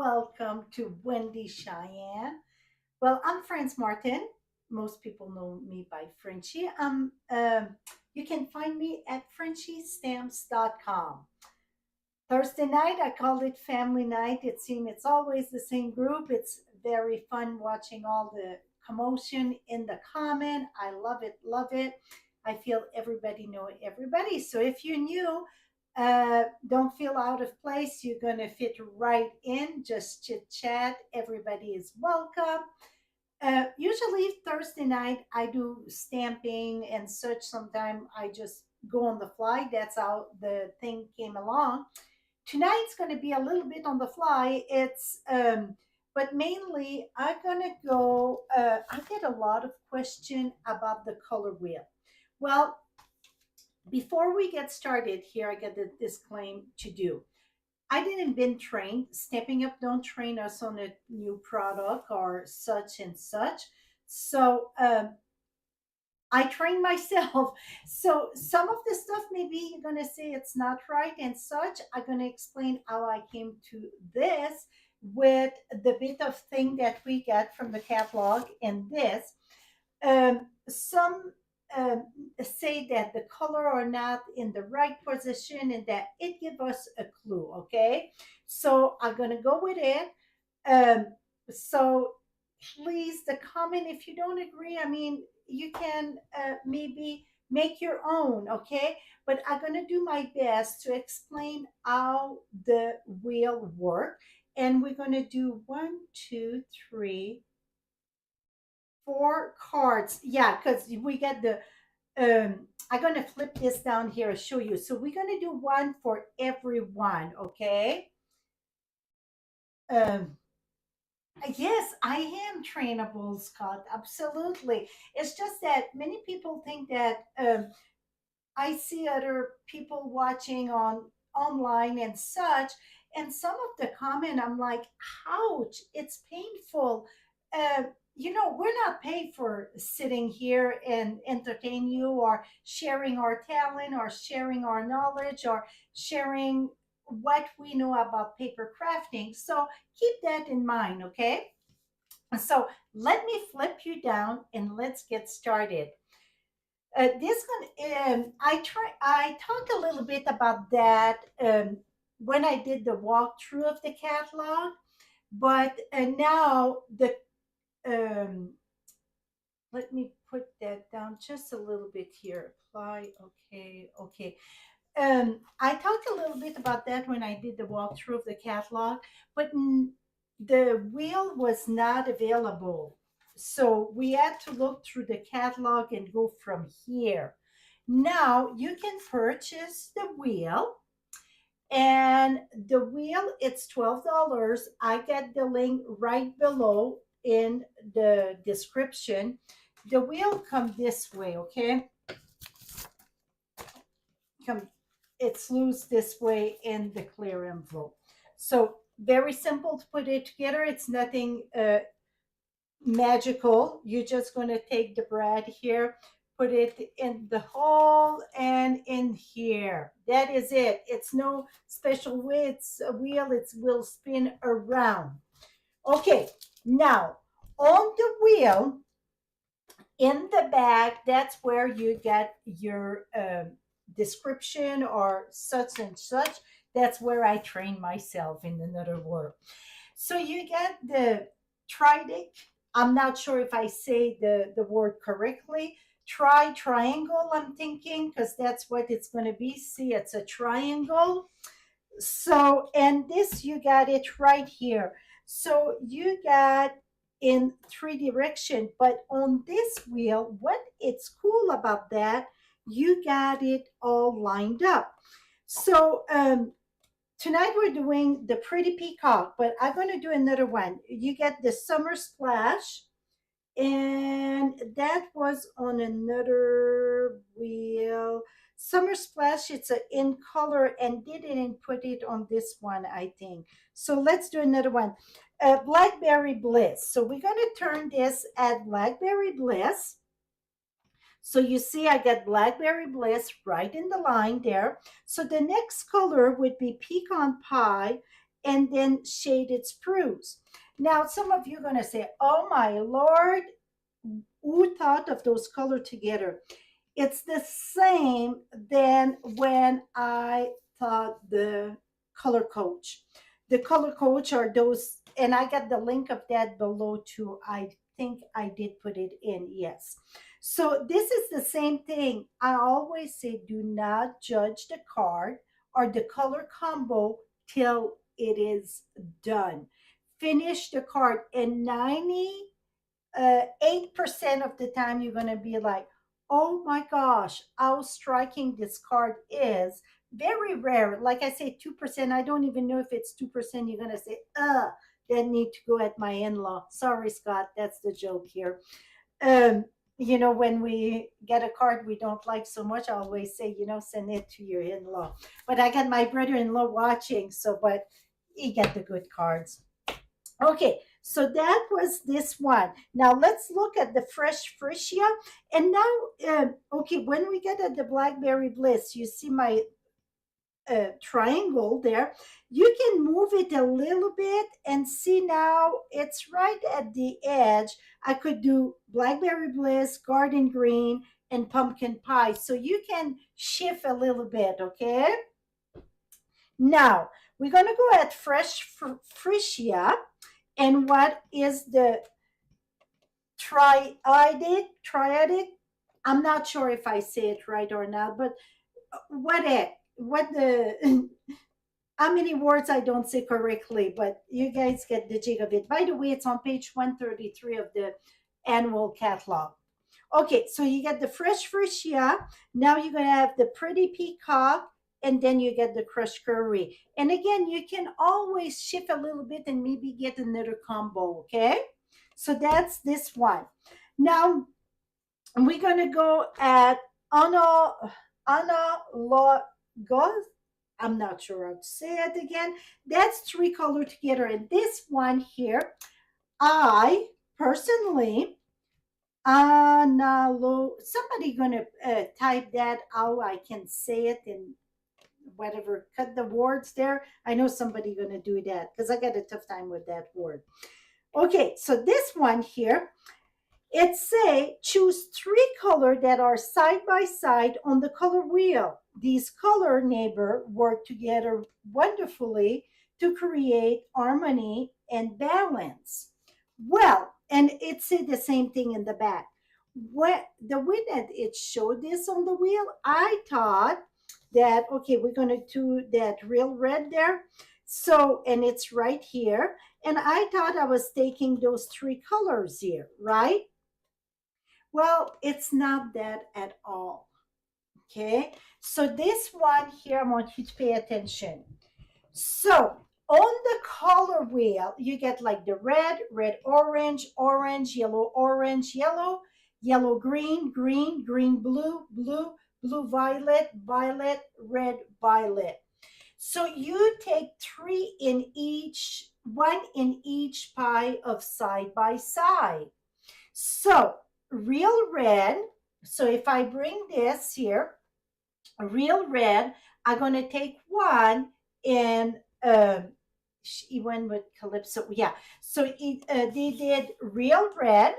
welcome to Wendy Cheyenne. Well, I'm France Martin. Most people know me by Frenchie. You can find me at frenchiestamps.com. Thursday night, I called it family night. It seems it's always the same group. It's very fun watching all the commotion in the comment. I love it, love it. I feel everybody know everybody. So if you're new, don't feel out of place. You're gonna fit right in. Just chit chat. Everybody is welcome. Usually Thursday night I do stamping and such. Sometimes I just go on the fly. That's how the thing came along. Tonight's going to be a little bit on the fly. But mainly I'm going to go. I get a lot of question about the color wheel. Well, before we get started here, I got a disclaim to do. I didn't been trained. Stepping Up don't train us on a new product or such and such. So I train myself. So some of the stuff maybe you're gonna say it's not right and such. I'm gonna explain how I came to this with the bit of thing that we get from the catalog and this. Some say that the color are not in the right position and that it give us a clue. Okay, so I'm gonna go with it. So please, the comment if you don't agree. I mean, you can maybe make your own. Okay, but I'm gonna do my best to explain how the wheel work, and we're gonna do one, two, three, four cards. Yeah, because we get the I'm gonna flip this down here and show you. So we're gonna do one for everyone, okay? Um, yes, I am trainable, Scott. Absolutely. It's just that many people think that I see other people watching on online and such, and some of the comment I'm like, ouch, it's painful. Uh, we're not paid for sitting here and entertain you or sharing our talent or sharing our knowledge or sharing what we know about paper crafting. So keep that in mind, okay? So let me flip you down and let's get started. This one, I talked a little bit about that when I did the walkthrough of the catalog, but now the um, let me put that down just a little bit here. Apply, okay, okay. I talked a little bit about that when I did the walkthrough of the catalog, but the wheel was not available. So we had to look through the catalog and go from here. Now you can purchase the wheel, and the wheel it's $12. I get the link right below in the description. The wheel come this way, okay? Come, it's loose this way in the clear envelope. So very simple to put it together. It's nothing magical. You're just going to take the bread here, put it in the hole and in here. That is it. It's no special way. It's a wheel. It will spin around. Okay, now on the wheel in the back, that's where you get your description or such and such. That's where I train myself, in another word. So you get the Triadic. I'm not sure if I say the word correctly. Triangle, I'm thinking, because that's what it's going to be. See, it's a triangle. So, and this, you got it right here. So you got in three direction, but on this wheel, what it's cool about that, you got it all lined up. So tonight we're doing the pretty peacock, but I'm going to do another one. You get the summer splash, and that was on another wheel. Summer splash, it's a in color, and didn't put it on this one, I think. So let's do another one. Blackberry Bliss. So we're going to turn this at Blackberry Bliss. So you see I got Blackberry Bliss right in the line there. So the next color would be Pecan Pie, and then shaded spruce. Now, some of you are going to say, oh my Lord, who thought of those color together? It's the same than when I taught the color coach. The color coach are those, and I got the link of that below too. I think I did put it in, yes. So this is the same thing. I always say do not judge the card or the color combo till it is done. Finish the card, and 8% of the time you're going to be like, oh my gosh, how striking this card is. Very rare. Like I say, 2%. I don't even know if it's 2%. You're going to say, that need to go at my in-law. Sorry, Scott. That's the joke here. Um, when we get a card we don't like so much, I always say, send it to your in-law. But I got my brother-in-law watching, so, but he get the good cards. Okay, so that was this one. Now let's look at the fresh freesia. And now, okay, when we get at the blackberry bliss, you see my triangle there. You can move it a little bit and see now it's right at the edge. I could do blackberry bliss, garden green, and pumpkin pie. So you can shift a little bit, okay? Now, we're going to go at fresh freesia. And what is the triadic? I'm not sure if I say it right or not, but what the how many words I don't say correctly, but you guys get the jig of it. By the way, it's on page 133 of the annual catalog. Okay, so you get the fresh freesia. Now you're going to have the pretty peacock, and then you get the crushed curry. And again, you can always shift a little bit and maybe get another combo, okay? So that's this one. Now, we're going to go at Analogous. I'm not sure how to say it again. That's three color together. And this one here, I personally, somebody gonna type that how I can say it in whatever, cut the words there. I know somebody gonna do that because I got a tough time with that word. Okay, so this one here, it say choose three color that are side by side on the color wheel. These color neighbor work together wonderfully to create harmony and balance. Well, and it said the same thing in the back. What the way that it showed this on the wheel, I thought that okay, we're gonna do that real red there. So, and it's right here. And I thought I was taking those three colors here, right? Well, it's not that at all. Okay, so this one here, I want you to pay attention. So on the color wheel, you get like the red, red, orange, orange, yellow, orange, yellow, yellow, green, green, green, blue, blue, blue, violet, violet, red, violet. So you take three in each, one in each pie of side by side. So real red, so if I bring this here, real red, I'm going to take one and she went with Calypso. Yeah. So they did real red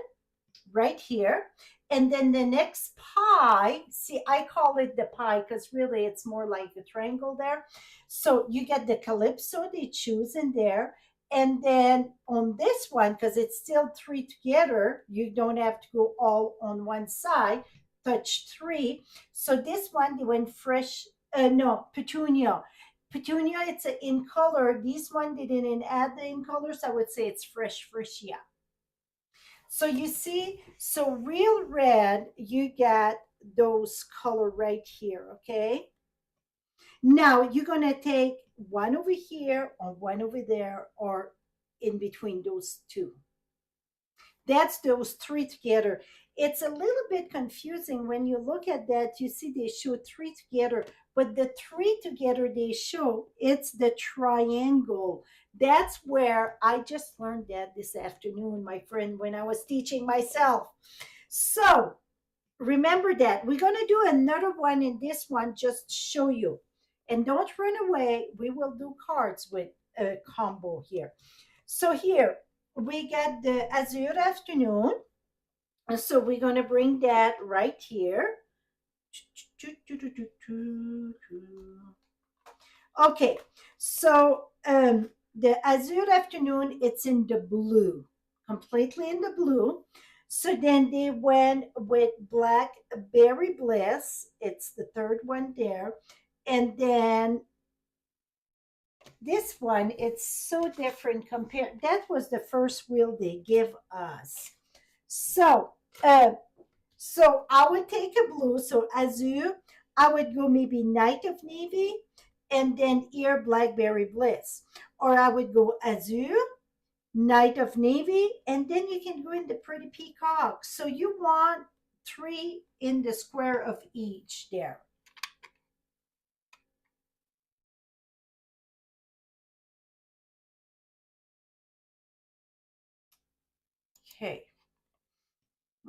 right here. And then the next pie, see, I call it the pie because really it's more like a triangle there. So you get the Calypso they choose in there. And then on this one, because it's still three together, you don't have to go all on one side, touch three. So this one, they went fresh, no, petunia. Petunia, it's a in color. This one, they didn't add the in colors. I would say it's fresh freesia. So you see, so real red, you get those color right here, okay? Now you're gonna take one over here or one over there or in between those two. That's those three together. It's a little bit confusing when you look at that. You see they show three together, but the three together they show, it's the triangle. That's where I just learned that this afternoon, my friend, when I was teaching myself. So remember that. We're going to do another one in this one just to show you. And don't run away. We will do cards with combo here. So here we got the Azure Afternoon. So we're going to bring that right here. Okay, so the Azure Afternoon, it's in the blue, completely in the blue. So then they went with Blackberry Bliss. It's the third one there. And then this one, it's so different compared. That was the first wheel they give us. So, uh, so I would take a blue, so Azure. I would go maybe Night of Navy, and then here Blackberry Bliss, or I would go Azure, Night of Navy, and then you can go in the Pretty Peacock. So you want three in the square of each there. Okay.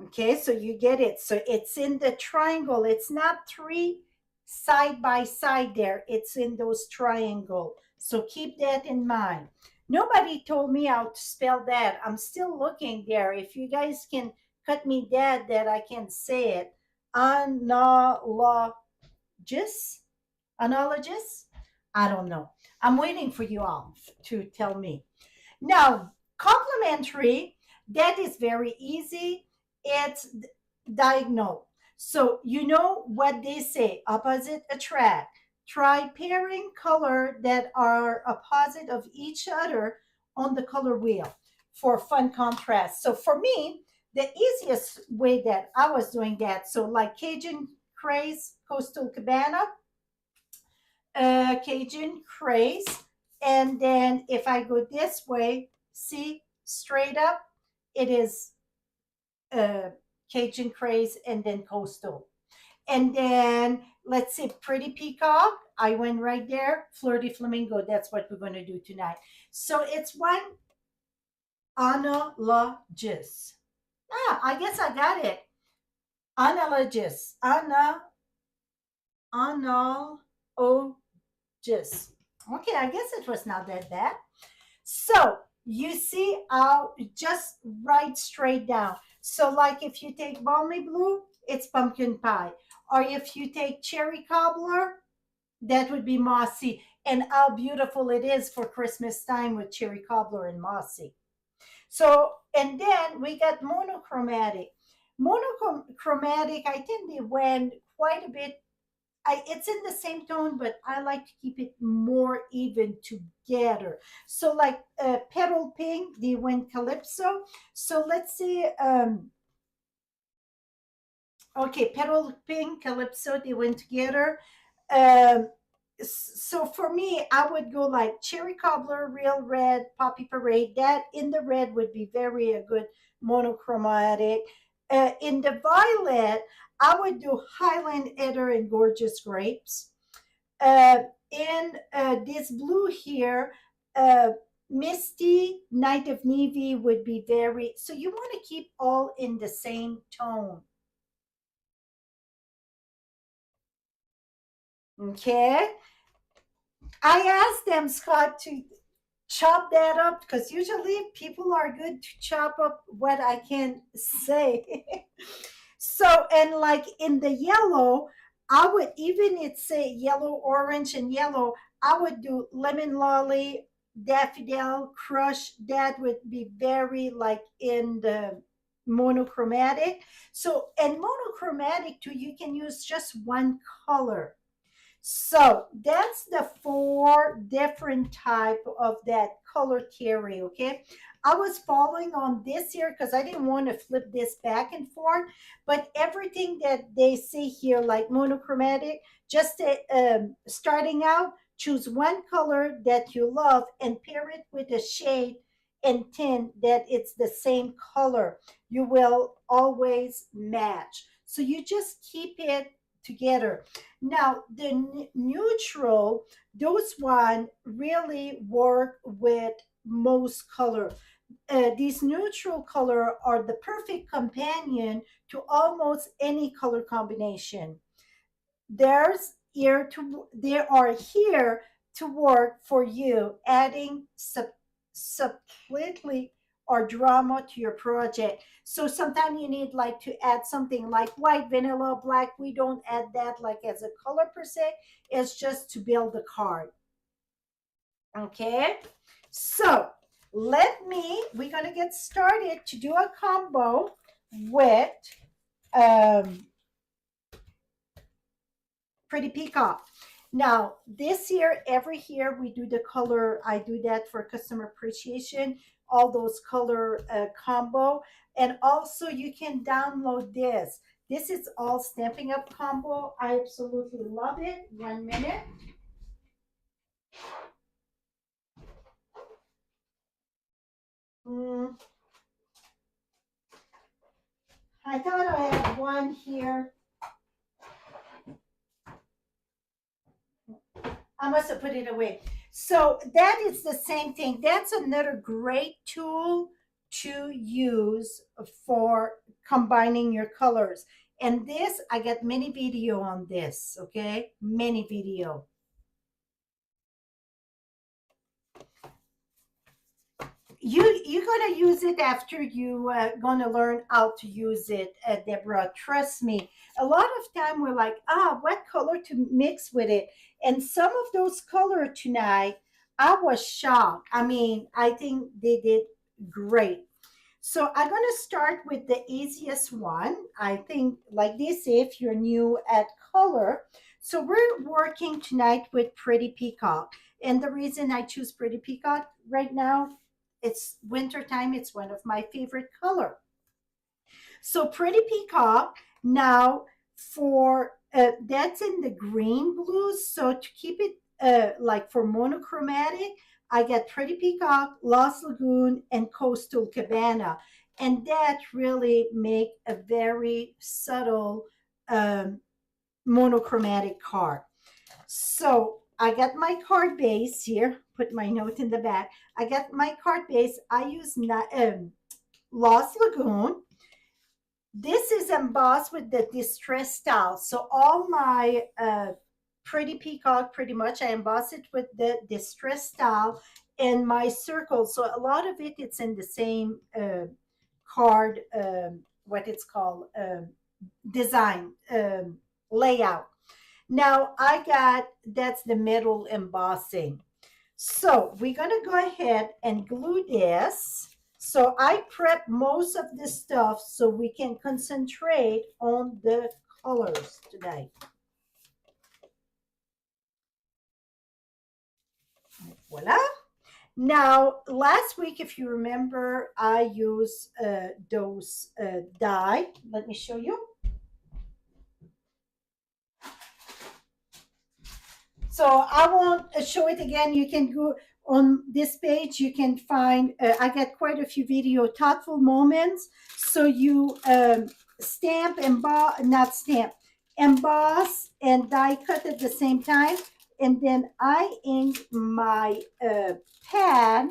Okay, so you get it. So it's in the triangle. It's not three side by side there. It's in those triangle. So keep that in mind. Nobody told me how to spell that. I'm still looking there. If you guys can cut me that I can say it. Analogous? Analogous? I don't know. I'm waiting for you all to tell me. Now, complementary, that is very easy. It's diagonal. So you know what they say, opposite attract. Try pairing color that are opposite of each other on the color wheel for fun contrast. So for me, the easiest way that I was doing that, so like Cajun Craze, Coastal Cabana, Cajun Craze. And then if I go this way, see, straight up, it is uh, Cajun Craze and then Coastal. And then let's see, Pretty Peacock. I went right there. Flirty Flamingo. That's what we're going to do tonight. So it's one analogous. I guess I got it. Analogous. Analogous. Okay, I guess it was not that bad. So you see, I'll just write straight down. So, like if you take balmy blue, it's pumpkin pie. Or if you take cherry cobbler, that would be mossy. And how beautiful it is for Christmas time with cherry cobbler and mossy. So, and then we got monochromatic. Monochromatic, I think they went quite a bit. It's in the same tone, but I like to keep it more even together. So, like petal pink, they went calypso. So let's see. Okay, petal pink, calypso, they went together. Um, so for me, I would go like cherry cobbler, real red, poppy parade. That in the red would be very a good monochromatic. In the violet, I would do Highland Heather and Gorgeous Grapes. Uh, in this blue here, uh, Misty, Night of Navy would be very. So you want to keep all in the same tone. Okay. I asked them, Scott, to chop that up because usually people are good to chop up what I can say. So, and like in the yellow, I would, even it say yellow, orange, and yellow, I would do lemon lolly, daffodil, crush. That would be very like in the monochromatic. So, and monochromatic too, you can use just one color. So that's the four different type of that color theory. Okay, I was following on this here because I didn't want to flip this back and forth, but everything that they see here, like monochromatic, just starting out, choose one color that you love and pair it with a shade and tint that it's the same color. You will always match. So you just keep it together. Now, the neutral, those one really work with most color. These neutral color are the perfect companion to almost any color combination. There are here to work for you, adding subtlety or drama to your project. So sometimes you need like to add something like white, vanilla, black. We don't add that like as a color per se. It's just to build the card. Okay. So we're gonna get started to do a combo with um, Pretty Peacock. Now, this year, every year we do the color. I do that for customer appreciation, all those color combo. And also you can download this. This is all Stamping Up combo. I absolutely love it. 1 minute. Mm, I thought I had one here. I must have put it away. So that is the same thing. That's another great tool to use for combining your colors. And this, I got many video on this, okay? Many video. You're gonna use it after you gonna learn how to use it, Deborah. Trust me. A lot of time we're like, what color to mix with it? And some of those color tonight, I was shocked. I mean, I think they did great. So I'm gonna start with the easiest one. I think like this, if you're new at color. So we're working tonight with Pretty Peacock. And the reason I choose Pretty Peacock right now, it's winter time. It's one of my favorite color. So Pretty Peacock now for that's in the green blues. So to keep it like for monochromatic, I get Pretty Peacock, Lost Lagoon, and Coastal Cabana, and that really make a very subtle monochromatic card. So I got my card base here. Put my note in the back. I got my card base. I use Lost Lagoon. This is embossed with the distress style. So all my Pretty Peacock, pretty much, I emboss it with the distress style and my circle. So a lot of it, it's in the same card, what it's called, design layout. Now I got, that's the metal embossing. So we're gonna go ahead and glue this. So I prep most of this stuff so we can concentrate on the colors today. Voila. Now, last week, if you remember, I used those die. Let me show you. So I won't show it again. You can go on this page. You can find, I get quite a few video thoughtful moments. So you stamp, emboss, not stamp, emboss and die cut at the same time. And then I ink my pad.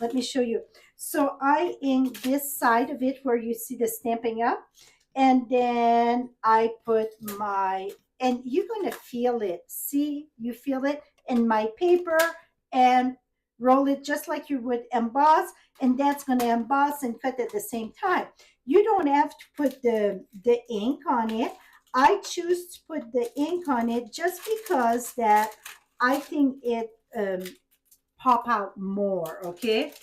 Let me show you. So I ink this side of it where you see the Stamping Up. And then I put my, and you're going to feel it. See, you feel it in my paper and roll it just like you would emboss. And that's going to emboss and cut at the same time. You don't have to put the ink on it. I choose to put the ink on it just because that I think it pop out more, okay?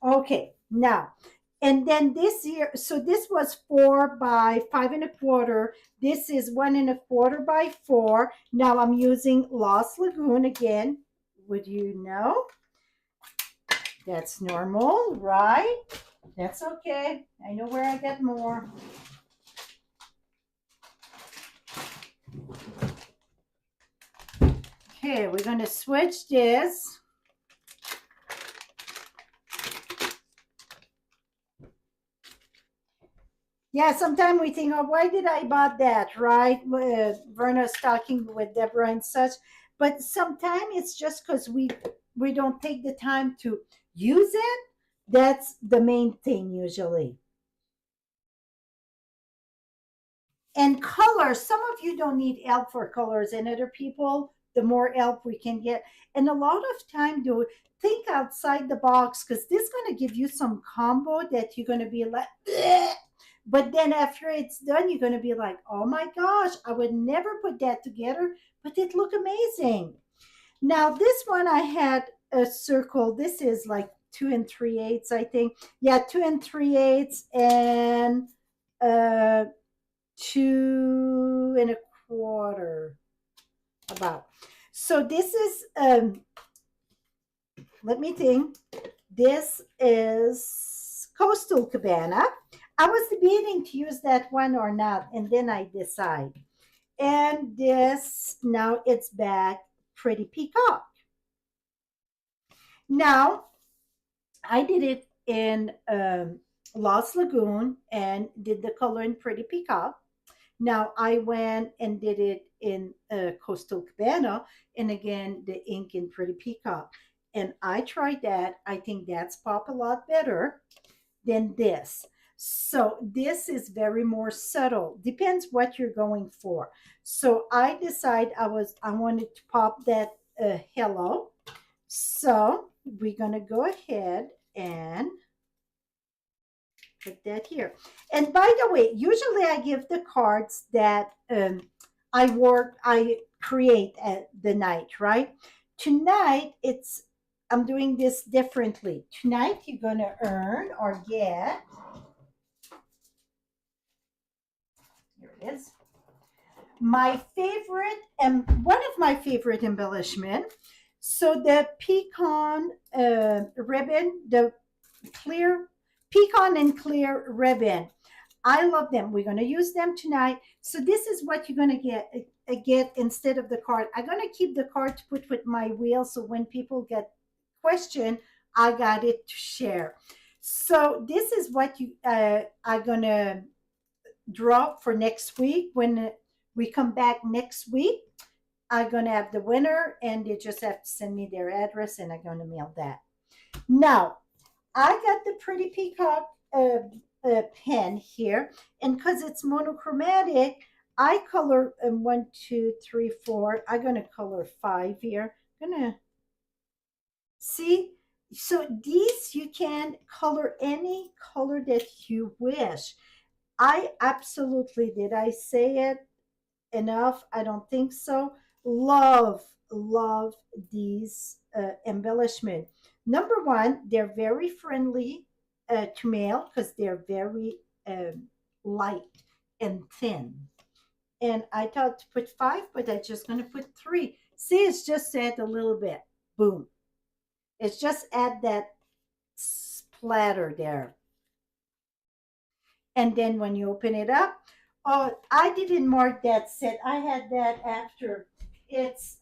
Okay, now, and then this year, so this was 4 by 5 1/4. This is 1 1/4 by 4. Now I'm using Lost Lagoon again. Would you know? That's normal, right? That's okay. I know where I get more. Okay, we're going to switch this. Yeah, sometimes we think, oh, why did I bought that, right? Verna's talking with Deborah and such. But sometimes it's just because we don't take the time to use it. That's the main thing usually. And colors, some of you don't need help for colors, and other people, the more help we can get. And a lot of time, do think outside the box, because this is going to give you some combo that you're going to be like, "Bleh." But then after it's done, you're going to be like, oh my gosh, I would never put that together, but it look amazing. Now this one I had a circle. This is like 2 3/8, I think. Yeah, 2 3/8, and 2 1/4 about. So this is let me think. This is Coastal Cabana. I was debating to use that one or not, and then I decide. And this, now it's back, Pretty Peacock. Now I did it in Lost Lagoon and did the color in Pretty Peacock. Now I went and did it in Coastal Cabana, and again the ink in Pretty Peacock. And I tried that. I think that's pop a lot better than this. So this is very more subtle. Depends what you're going for. So I decided I wanted to pop that hello. So we're gonna go ahead and put that here. And by the way, usually I give the cards that I create at the night, right? Tonight, I'm doing this differently. Tonight, you're gonna earn or get, here it is, my favorite, and one of my favorite embellishment. So the pecan ribbon, the clear pecan and clear ribbon. I love them. We're going to use them tonight. So this is what you're going to get instead of the card. I'm going to keep the card to put with my wheel, so when people get question, I got it to share. So this is what you are going to draw for next week. When we come back next week, I'm going to have the winner, and they just have to send me their address, and I'm going to mail that. Now, I got the Pretty Peacock pen here, and because it's monochromatic, I color 1, 2, 3, 4. I'm gonna color 5 here. I'm gonna see. So these you can color any color that you wish. I absolutely, did I say it enough? I don't think so. Love these embellishment. Number one, they're very friendly to mail because they're very light and thin. And I thought to put 5, but I'm just going to put 3. See, it's just add a little bit. Boom. It's just add that splatter there. And then when you open it up, oh, I didn't mark that set. I had that after. It's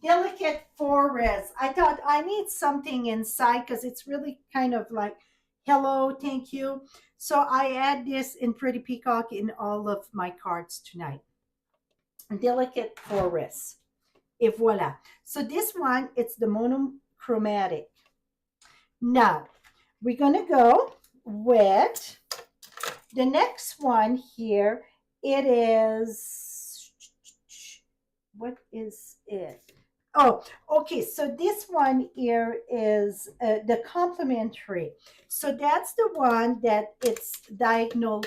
Delicate Forest. I thought I need something inside because it's really kind of like, hello, thank you. So I add this in Pretty Peacock in all of my cards tonight. Delicate Forest. Et voila. So this one, it's the monochromatic. Now, we're going to go with the next one here. It is, what is it? Oh, okay. So this one here is the complementary. So that's the one that it's diagonal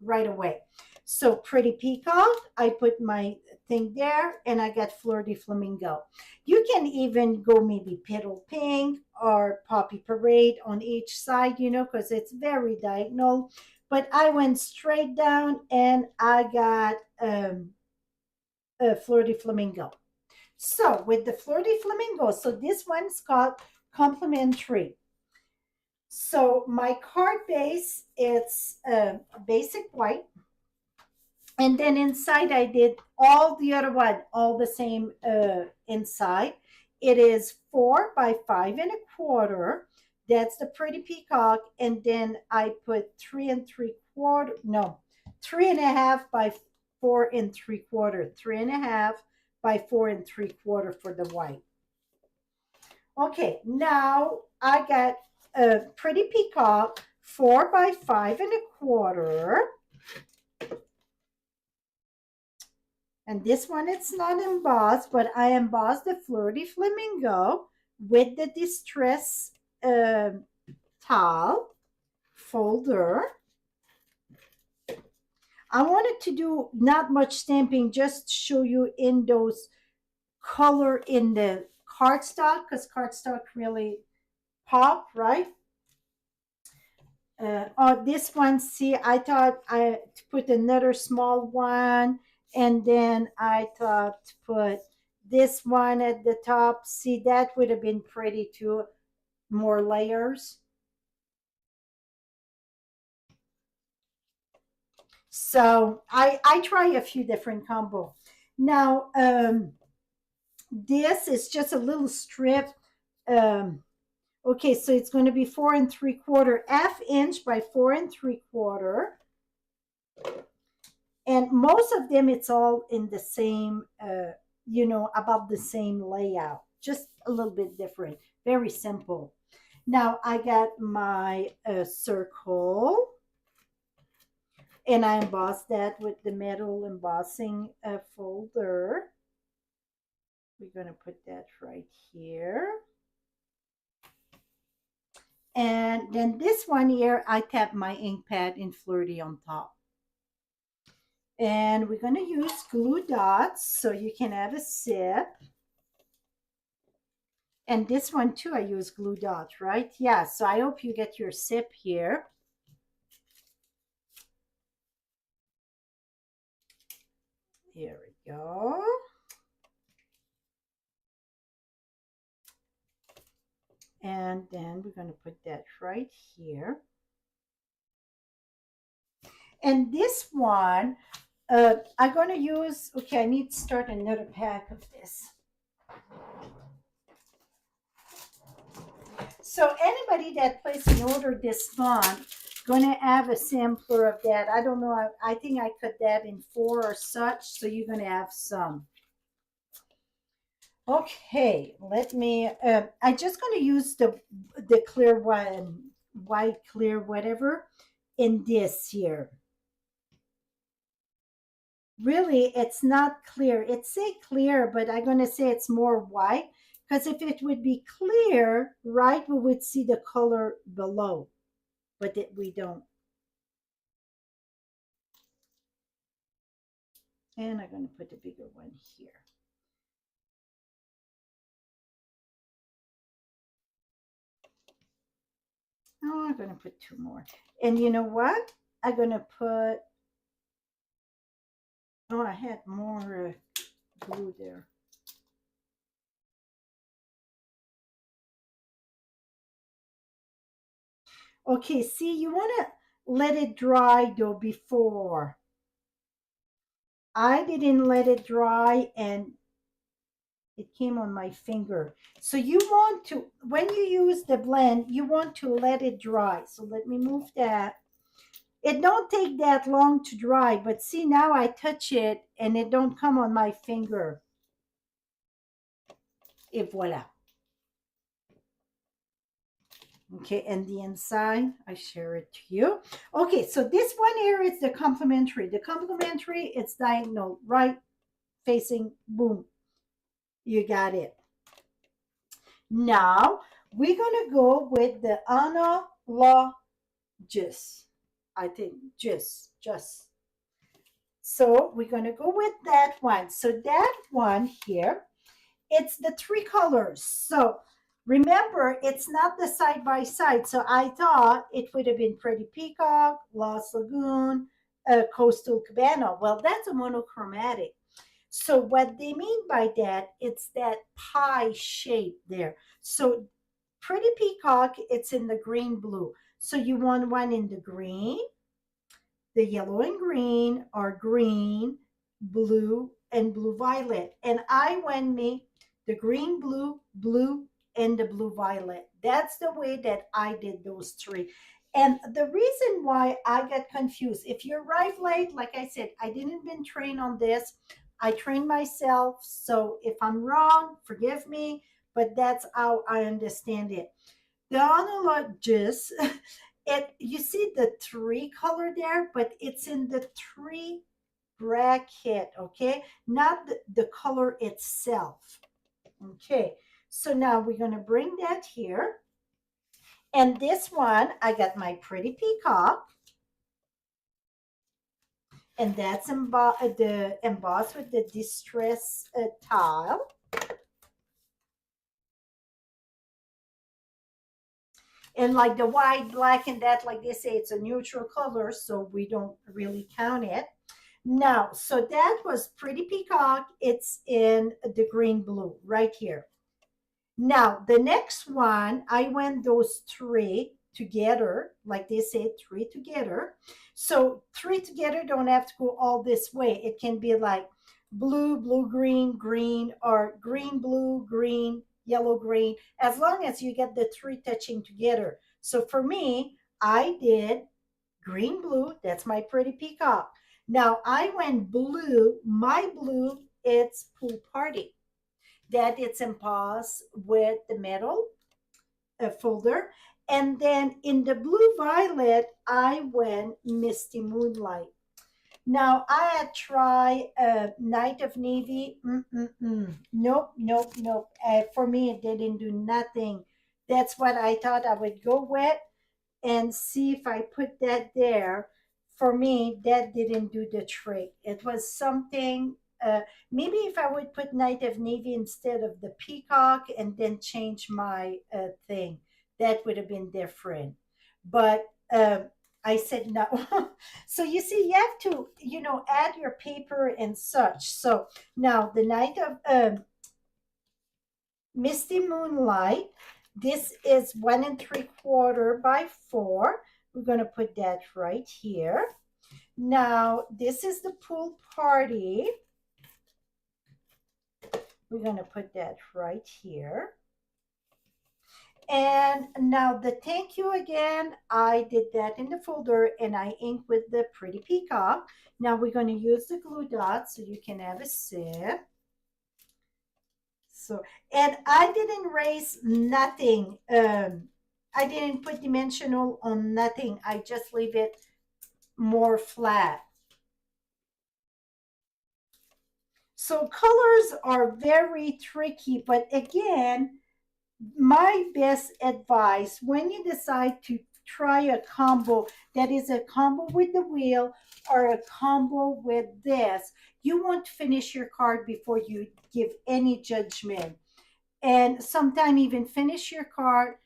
right away. So Pretty Peacock, I put my thing there, and I got Fleur de Flamingo. You can even go maybe Petal Pink or Poppy Parade on each side, because it's very diagonal. But I went straight down, and I got Fleur de Flamingo. So with the Fleur de Flamingo, so this one's called complementary. So my card base, it's basic white. And then inside I did all the other one, all the same inside. It is 4 by 5 1/4. That's the Pretty Peacock. And then I put 3 3/4, no, 3.5 by 4 3/4, 3.5 by 4 3/4 for the white. Okay, now I got a Pretty Peacock 4 by 5 1/4. And this one, it's not embossed, but I embossed the Fleur de Flamingo with the Distress uh, towel folder. I wanted to do not much stamping, just show you in those color in the cardstock, because cardstock really pop, right? Oh, this one, see, I thought I to put another small one, and then I thought to put this one at the top. See, that would have been pretty too, more layers. So I try a few different combo. Now, this is just a little strip. Um, okay, so it's going to be 4 3/4, ½ inch by 4 3/4. And most of them, it's all in the same, about the same layout, just a little bit different, very simple. Now I got my circle, and I embossed that with the metal embossing folder. We're going to put that right here. And then this one here, I tap my ink pad in Flirty on top. And we're going to use glue dots so you can have a sip. And this one too, I use glue dots, right? Yeah, so I hope you get your sip here. Here we go. And then we're going to put that right here. And this one, I'm going to use, okay, I need to start another pack of this. So anybody that placed an order this month, gonna have a sampler of that. I don't know, I think I cut that in 4 or such, so you're gonna have some. Okay, let me, I'm just gonna use the clear one, white, clear, whatever, in this here. Really, it's not clear. It say clear, but I'm gonna say it's more white, because if it would be clear, right, we would see the color below, but we don't. And I'm going to put a bigger one here. Oh, I'm going to put 2 more. And you know what? I'm going to put, oh, I had more glue there. Okay, see, you want to let it dry though before. I didn't let it dry, and it came on my finger. So you want to, when you use the blend, you want to let it dry. So let me move that. It don't take that long to dry, but see, now I touch it and it don't come on my finger. Et voila. Okay, and the inside, I share it to you. Okay, so this one here is the complementary. The complementary, it's diagonal, right facing, boom. You got it. Now, we're going to go with the Analogous. I think, just. So we're going to go with that one. So that one here, it's the 3 colors. So remember, it's not the side by side. So I thought it would have been Pretty Peacock, Lost Lagoon, Coastal Cabana. Well, that's a monochromatic. So what they mean by that, it's that pie shape there. So Pretty Peacock, it's in the green blue. So you want one in the green, the yellow and green, or green, blue, and blue violet. And I went me the green, blue, blue, and the blue violet. That's the way that I did those 3. And the reason why I got confused, if you arrive late, like I said, I didn't been trained on this. I trained myself. So if I'm wrong, forgive me, but that's how I understand it. The Analogous You see the three color there, but it's in the three bracket, okay? Not the color itself. Okay, so now we're gonna bring that here. And this one, I got my pretty peacock. And that's embossed with the distress tile. And like the white, black, and that, like they say, it's a neutral color, so we don't really count it. Now, so that was Pretty Peacock. It's in the green blue right here. Now, the next one, I went those three together, like they say, three together. So three together don't have to go all this way. It can be like blue, blue, green, green, or green, blue, green, yellow, green, as long as you get the three touching together. So for me, I did green, blue. That's my Pretty Peacock. Now I went blue. My blue, it's Pool Party, that it's embossed with the metal folder. And then in the blue violet, I went Misty Moonlight. Now I had tried Night of Navy. Nope, nope, nope. For me, it didn't do nothing. That's what I thought I would go with, and see if I put that there. For me, that didn't do the trick. It was something. Maybe if I would put Night of Navy instead of the peacock and then change my thing, that would have been different. But I said no. So you see, you have to, add your paper and such. So now the Night of Misty Moonlight. This is 1 3/4 by 4. We're going to put that right here. Now, this is the Pool Party. We're going to put that right here. And now the thank you again, I did that in the folder and I inked with the Pretty Peacock. Now we're going to use the glue dot so you can have a sip. So, and I didn't raise nothing. I didn't put dimensional on nothing. I just leave it more flat. So colors are very tricky, but again, my best advice when you decide to try a combo that is a combo with the wheel or a combo with this, you want to finish your card before you give any judgment. And sometime even finish your card,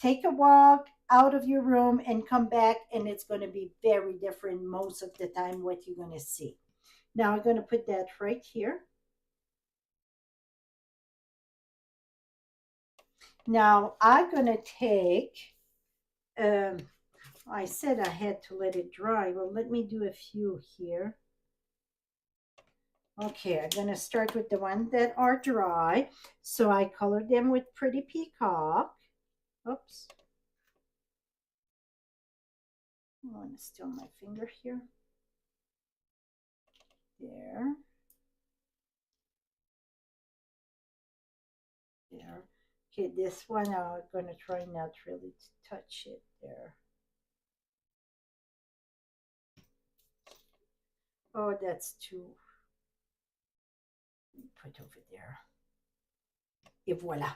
take a walk out of your room and come back, and it's going to be very different most of the time what you're going to see. Now I'm going to put that right here. Now I'm going to take, I said I had to let it dry. Well, let me do a few here. Okay, I'm going to start with the ones that are dry. So I colored them with Pretty Peacock. Oops. I want to steal my finger here. There. There. Okay, this one I'm going to try not really to touch it there. Oh, that's too. Put over there. Et voila.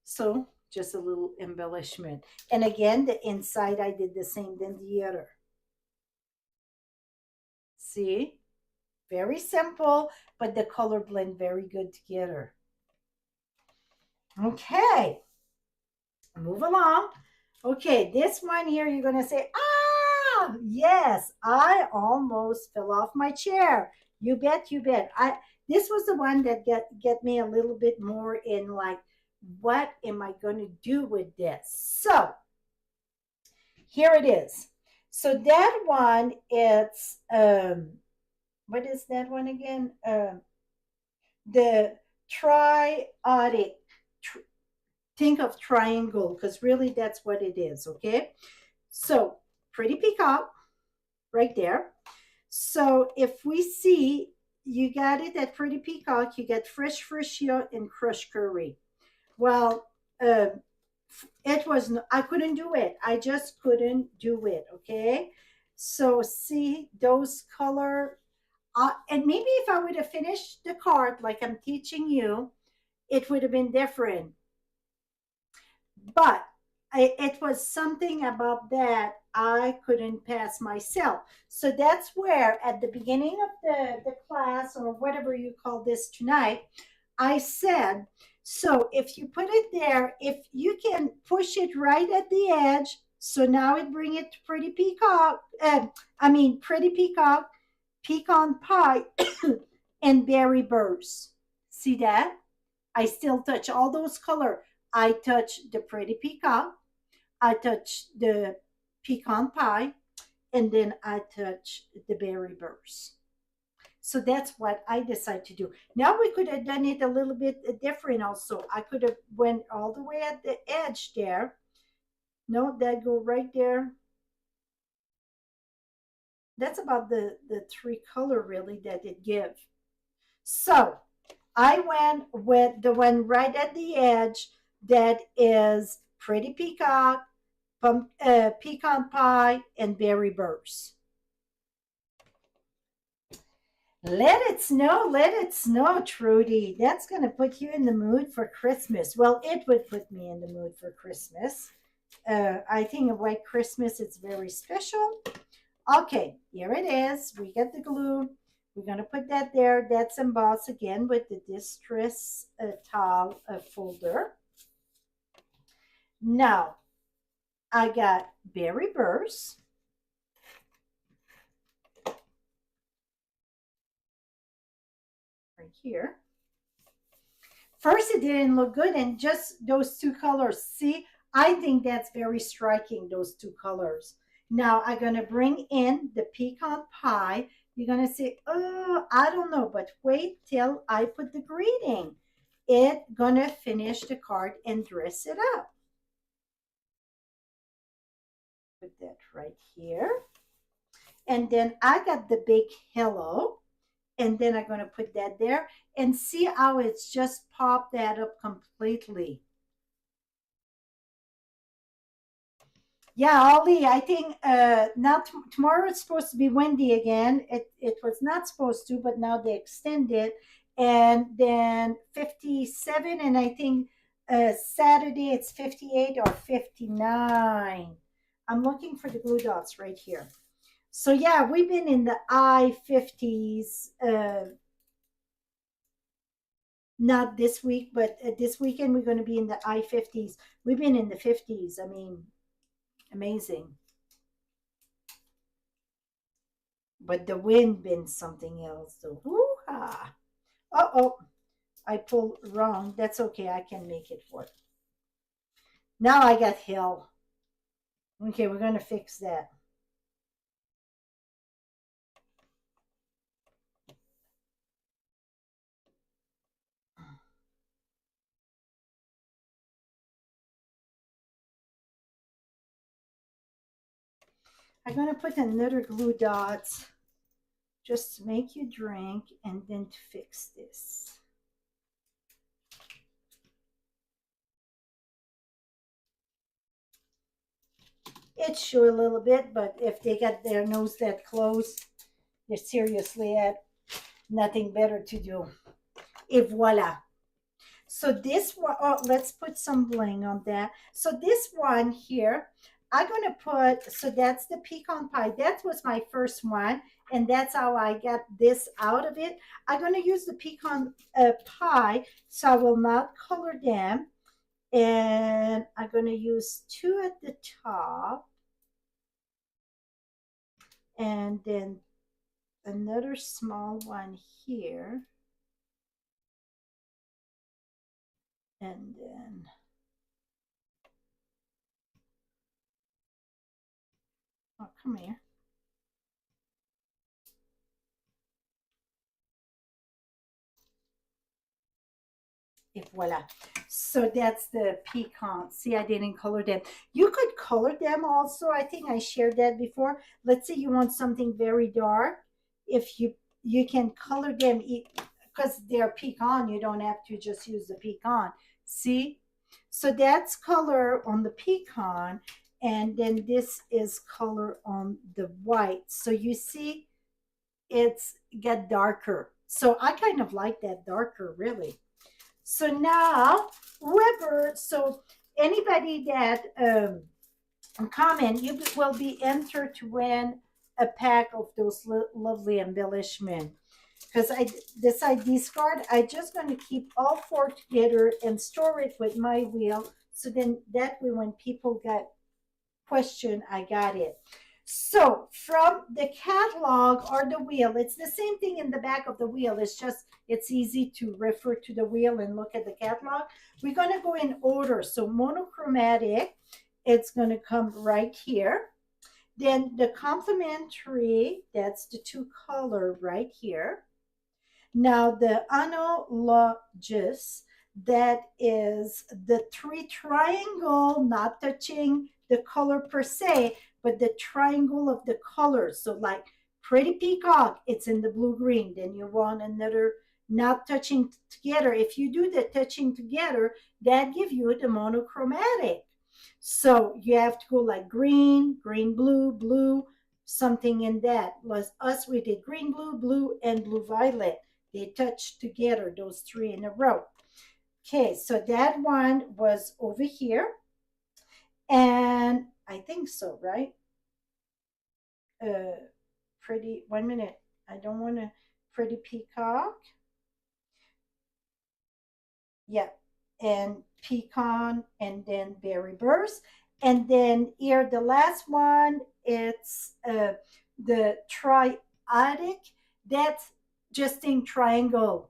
So just a little embellishment. And again, the inside I did the same than the other. See? Very simple, but the color blend very good together. Okay. Move along. Okay, this one here, you're going to say, ah, yes, I almost fell off my chair. You bet, you bet. This was the one that get me a little bit more in like, what am I going to do with this? So here it is. So that one, it's, what is that one again? The Triadic. Think of triangle, because really that's what it is, okay? So Pretty Peacock right there. So if we see, you got it at Pretty Peacock, you get fresh fresh and crushed curry. Well, It was, I couldn't do it. I just couldn't do it. Okay. So see those color, and maybe if I would have finished the card like I'm teaching you, it would have been different. But it was something about that I couldn't pass myself. So that's where, at the beginning of the class, or whatever you call this tonight, I said, so if you put it there, if you can push it right at the edge, so now it bring it to pretty peacock, pretty peacock, pecan pie, and berry burrs. See that? I still touch all those color. I touch the pretty peacock, I touch the pecan pie, and then I touch the berry burrs. So that's what I decided to do. Now we could have done it a little bit different also. I could have went all the way at the edge there. No, that go right there. That's about the three color really that it give. So I went with the one right at the edge that is pretty peacock, pecan pie, and berry burrs. Let it snow, Trudy. That's going to put you in the mood for Christmas. Well, it would put me in the mood for Christmas. I think a white Christmas, it's very special. Okay, here it is. We get the glue. We're going to put that there. That's embossed again with the Distress towel folder. Now, I got berry burrs. Right here. First, it didn't look good, and just those two colors. See, I think that's very striking, those two colors. Now, I'm going to bring in the pecan pie. You're going to say, oh, I don't know, but wait till I put the greeting. It's going to finish the card and dress it up. Put that right here. And then I got the big hello. And then I'm going to put that there and see how it's just popped that up completely. Yeah, Ollie, I think now tomorrow it's supposed to be windy again. It was not supposed to, but now they extend it. And then 57, and I think Saturday it's 58 or 59. I'm looking for the glue dots right here. So yeah, we've been in the I 50s. Not this week, but this weekend we're going to be in the I 50s. We've been in the 50s. I mean, amazing. But the wind been something else. So, woo-ha. Uh-oh, I pulled wrong. That's okay. I can make it work. Now I got hill. Okay, we're going to fix that. I'm going to put another glue dot just to make you drink and then to fix this. It sure a little bit, but if they got their nose that close, they're seriously at nothing better to do. Et voila. So this one, oh, let's put some bling on that. So this one here, I'm going to put, so that's the pecan pie. That was my first one, and that's how I got this out of it. I'm going to use the pecan pie, so I will not color them. And I'm going to use two at the top. And then another small one here. And then oh, come here. Et voila. So that's the pecan. See, I didn't color them. You could color them also. I think I shared that before. Let's say you want something very dark. If you can color them because they're pecan, you don't have to just use the pecan. See? So that's color on the pecan, and then this is color on the white. So you see it's get darker. So I kind of like that darker, really. So now, whoever, so anybody that comment, you will be entered to win a pack of those lovely embellishment. Because I this ID card, I just going to keep all four together and store it with my wheel. So then that way, when people get question, I got it. So from the catalog or the wheel, it's the same thing in the back of the wheel. It's just, it's easy to refer to the wheel and look at the catalog. We're going to go in order. So monochromatic, it's going to come right here. Then the complementary, that's the two color right here. Now the analogous, that is the three triangle, not touching the color per se, but the triangle of the colors. So like pretty peacock, it's in the blue green. Then you want another not touching together. If you do the touching together, that give you the monochromatic. So you have to go like green, green, blue, blue, something in that. Was us, we did green, blue, blue, and blue, violet. They touched together, those three in a row. Okay, so that one was over here. And I think so, right? Uh, pretty, 1 minute. I don't want to, pretty peacock. Yeah, and pecan, and then berry burst. And then here, the last one, it's the triadic. That's just in triangle.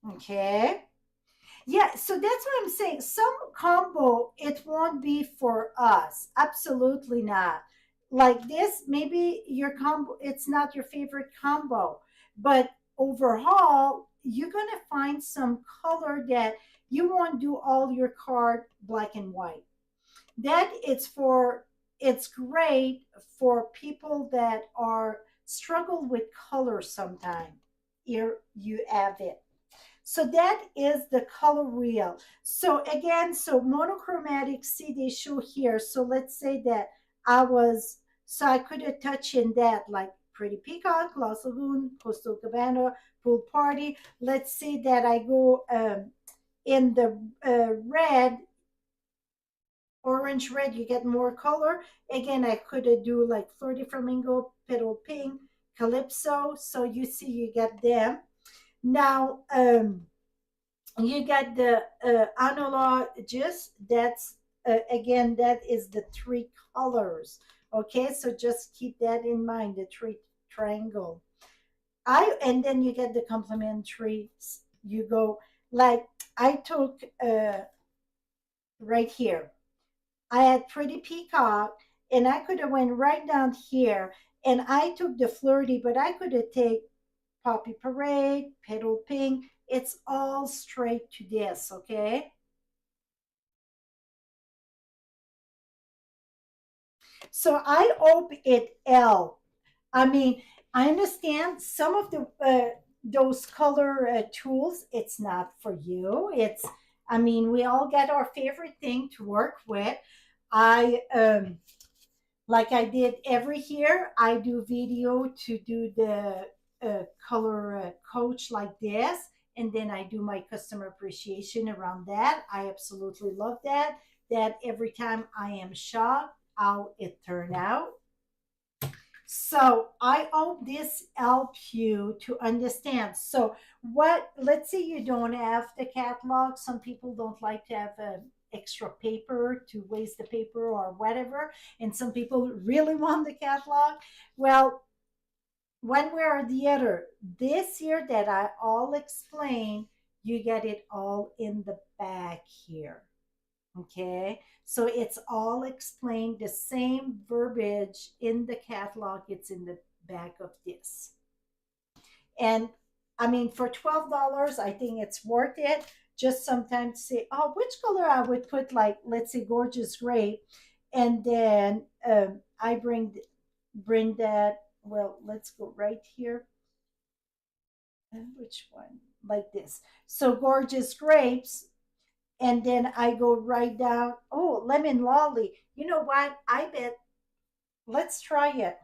Okay. Yeah, so that's what I'm saying. Some combo, it won't be for us. Absolutely not. Like this, maybe your combo, it's not your favorite combo, but overall, you're going to find some color that you won't do all your card black and white. That it's for, it's great for people that are struggle with color sometime. Here you have it. So that is the color wheel. So again, so monochromatic, see they show here. So let's say that I was, so I could have touched in that like Pretty Peacock, Lost Lagoon, Coastal Cabana, Pool Party. Let's say that I go in the red, orange, red, you get more color. Again, I could do like Flirty Flamingo, Petal Pink, Calypso. So you see, you get them. Now, you got the analog, just that's again, that is the three colors. Okay, so just keep that in mind, the three triangle. I and then you get the complementary. You go like I took right here. I had Pretty Peacock, and I could have went right down here, and I took the flirty, but I could have take Poppy Parade, Petal Pink. It's all straight to this, okay? So I hope it L. I mean, I understand some of the those color tools. It's not for you. It's, I mean, we all get our favorite thing to work with. I like I did every year. I do video to do the color coach like this, and then I do my customer appreciation around that. I absolutely love that. That every time I am shocked how it turned out. So I hope this helps you to understand. So what, let's say you don't have the catalog. Some people don't like to have extra paper to waste the paper or whatever. And some people really want the catalog. Well, one way or the other, this year that I all explain, you get it all in the back here. Okay, so it's all explained, the same verbiage in the catalog, it's in the back of this. And I mean, for $12, I think it's worth it. Just sometimes say, oh, which color I would put, like, let's say, gorgeous grape. And then I bring that, well, let's go right here. And which one? Like this. So gorgeous grapes, And then I go right down. Oh, lemon lolly. You know what? I bet, let's try it.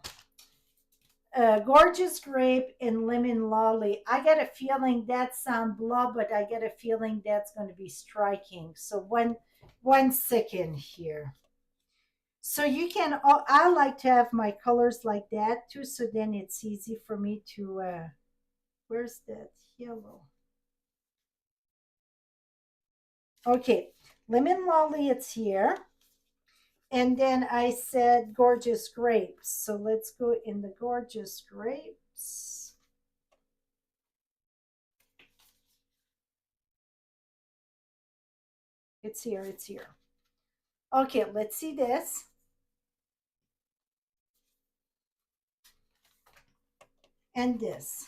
Gorgeous grape and lemon lolly. I get a feeling that sound blah, but I get a feeling that's going to be striking. So one second here. So you can. I like to have my colors like that too. So then it's easy for me to. Where's that yellow? Okay, lemon lolly. It's here. And then I said gorgeous grapes. So let's go in the gorgeous grapes. It's here, it's here. Okay, let's see this. And this.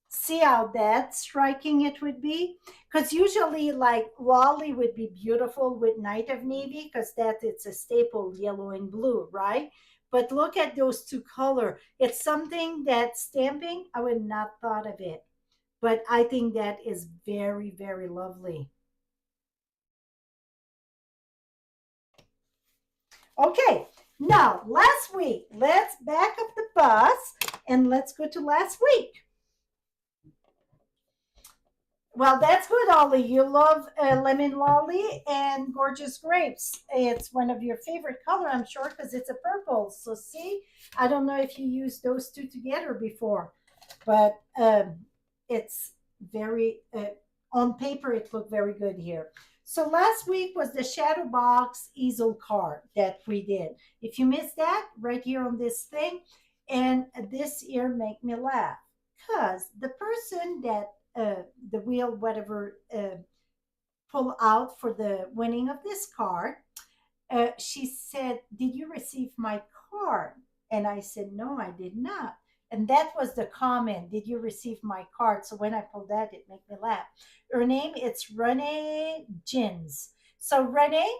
See how that striking it would be? Because usually, like Wally would be beautiful with Night of Navy, because that it's a staple, yellow and blue, right? But look at those two color. It's something that stamping, I would not thought of it. But I think that is very, very lovely. Okay, now last week, let's back up the bus and let's go to last week. Well, that's good, Ollie. You love lemon lolly and gorgeous grapes. It's one of your favorite color, I'm sure, because it's a purple. So see, I don't know if you used those two together before, but it's very on paper. It looked very good here. So last week was the shadow box easel card that we did. If you missed that, right here on this thing, and this year make me laugh because the person that the wheel, whatever, pull out for the winning of this card, she said, "Did you receive my card?" And I said, "No, I did not." And that was the comment, "Did you receive my card?" So when I pulled that, it made me laugh. Her name, it's Renee Jins. So Renee,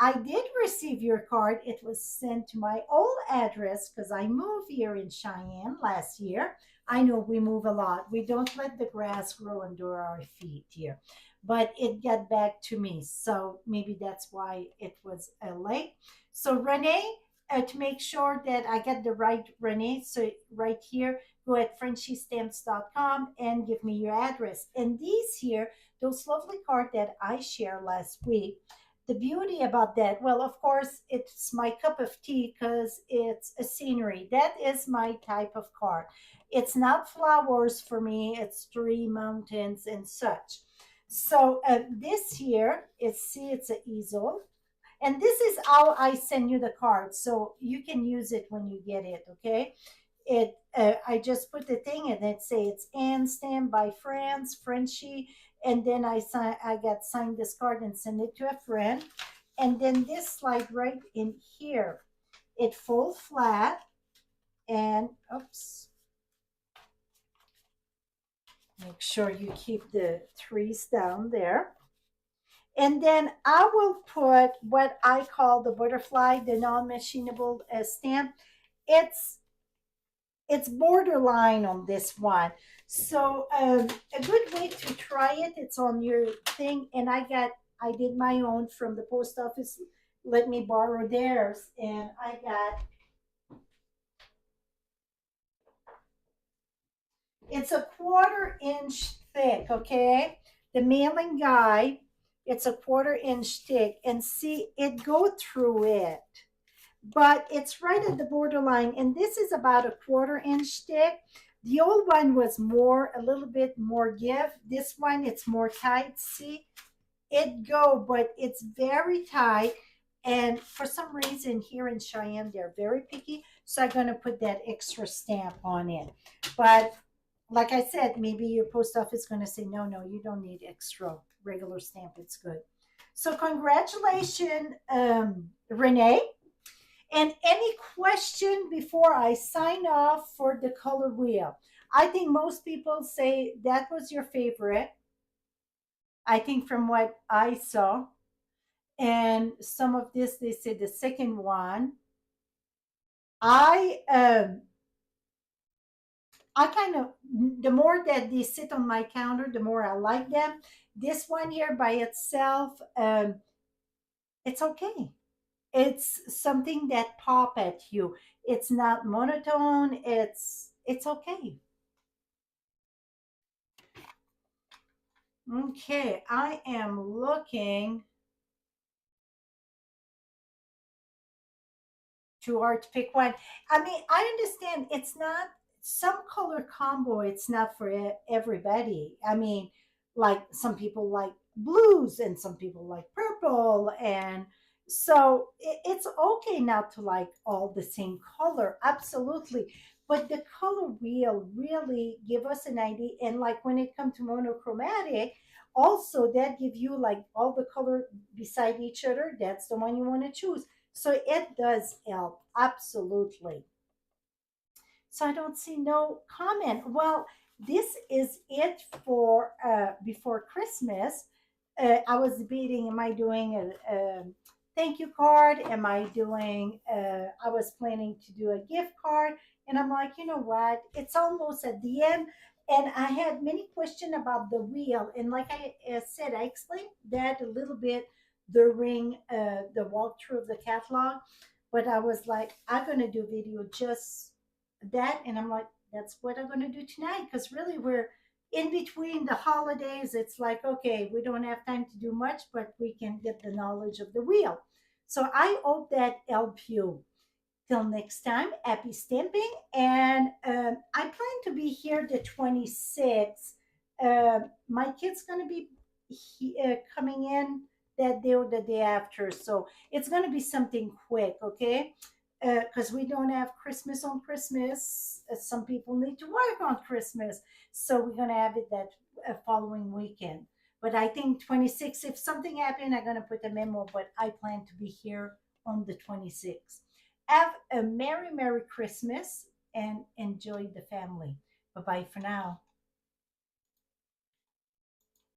I did receive your card. It was sent to my old address because I moved here in Cheyenne last year. I know we move a lot. We don't let the grass grow under our feet here, but it got back to me. So maybe that's why it was late. So Renee, to make sure that I get the right Renee, so right here, go at frenchiestamps.com and give me your address. And these here, those lovely cards that I shared last week, the beauty about that, well, of course, it's my cup of tea because it's a scenery. That is my type of card. It's not flowers for me, it's tree, mountains, and such. So this here is, see, it's an easel. And this is how I send you the card. So you can use it when you get it, okay? I just put the thing and it say it's Anne Stamp by France, Frenchie. And then I got signed this card and send it to a friend. And then this slide right in here, it fold flat and oops. Make sure you keep the threes down there. And then I will put what I call the butterfly, the non-machinable stamp. It's it's borderline on this one. So a good way to try it, it's on your thing. And I did my own from the post office. Let me borrow theirs, and I got, it's a 1/4 inch thick, okay? The mailing guide, it's a 1/4 inch thick, and see, it go through it. But it's right at the borderline, and this is about a 1/4 inch thick. The old one was more, a little bit more give. This one, it's more tight. See, it go, but it's very tight. And for some reason here in Cheyenne, they're very picky. So I'm going to put that extra stamp on it. But like I said, maybe your post office is going to say, no, no, you don't need extra regular stamp. It's good. So congratulations, Renee. And any question before I sign off for the color wheel? I think most people say that was your favorite. I think from what I saw. And some of this, they said the second one. I I kind of, the more that they sit on my counter, the more I like them. This one here by itself, it's okay. It's something that pop at you. It's not monotone. It's okay. Okay, I am looking too hard to pick one. I mean, I understand it's not some color combo. It's not for everybody. I mean, like some people like blues and some people like purple, and so it's okay not to like all the same color. Absolutely. But the color wheel really give us an idea. And like when it comes to monochromatic, also that give you like all the color beside each other. That's the one you want to choose, so it does help, absolutely. So I don't see no comment. Well, this is it for before Christmas. I was debating: am I doing a thank you card? Am I doing? I was planning to do a gift card, and I'm like, you know what? It's almost at the end, and I had many questions about the wheel. And like I said, I explained that a little bit during the walkthrough of the catalog. But I was like, I'm gonna do video just that, and I'm like, that's what I'm going to do tonight, because really we're in between the holidays. It's like, okay, we don't have time to do much, but we can get the knowledge of the wheel. So I hope that helped you. Till next time, happy stamping. And I plan to be here the 26th. My kid's going to be coming in that day or the day after. So it's going to be something quick, okay? Because we don't have Christmas on Christmas. Some people need to work on Christmas. So we're going to have it that following weekend. But I think 26, if something happened, I'm going to put a memo, but I plan to be here on the 26th. Have a Merry Christmas and enjoy the family. Bye bye for now.